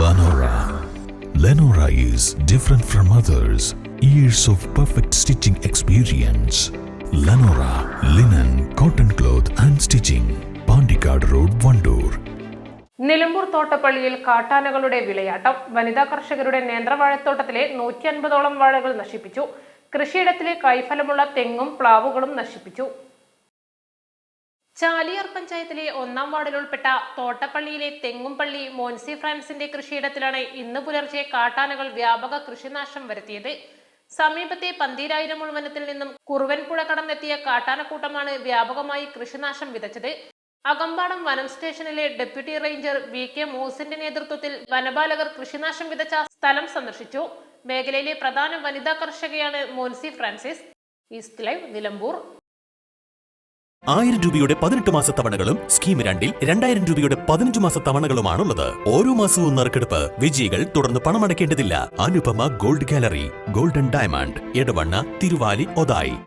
Lenora. Lenora is different from others. Years of perfect stitching experience. Lenora linen, cotton cloth and stitching. Pandikad Road, Vandoor. Nilambur തോട്ടപ്പള്ളിയിൽ കാട്ടാനകളുടെ വിളയാട്ടം. വനിതാ കർഷകരുടെ നേന്ത്രവാഴത്തോട്ടത്തിലെ 150ഓളം വാഴകൾ നശിപ്പിച്ചു. കൃഷിയിടത്തിലെ കായ്ഫലമുള്ള തെങ്ങും പ്ലാവുകളും നശിപ്പിച്ചു. ചാലിയാർ പഞ്ചായത്തിലെ 1-ാം വാർഡിൽ ഉൾപ്പെട്ട തോട്ടപ്പള്ളിയിലെ തെങ്ങുംപള്ളി മോൻസി ഫ്രാൻസിന്റെ കൃഷിയിടത്തിലാണ് ഇന്ന് പുലർച്ചെ കാട്ടാനകൾ വ്യാപക കൃഷിനാശം വരുത്തിയത്. സമീപത്തെ പന്തീരായിരം ഉൾവനത്തിൽ നിന്നും കുറുവൻപുഴ കടന്നെത്തിയ കാട്ടാനക്കൂട്ടമാണ് വ്യാപകമായി കൃഷിനാശം വിതച്ചത്. അകമ്പാടം വനം സ്റ്റേഷനിലെ ഡെപ്യൂട്ടി റേഞ്ചർ VK മൂസിന്റെ നേതൃത്വത്തിൽ വനപാലകർ കൃഷിനാശം വിതച്ച സ്ഥലം സന്ദർശിച്ചു. മേഖലയിലെ പ്രധാന വനിതാ കർഷകയാണ് മോൻസി ഫ്രാൻസിസ്. East Live, Nilambur. 1000 രൂപയുടെ 18 മാസ തവണകളും സ്കീം 2-ൽ 2000 രൂപയുടെ 15 മാസ തവണകളുമാണുള്ളത്. ഓരോ മാസവും നറുക്കെടുപ്പ്. വിജയികൾ തുടർന്ന് പണമടയ്ക്കേണ്ടതില്ല. Anupama gold gallery, golden diamond, Edavanna, Thiruvali, Othayi.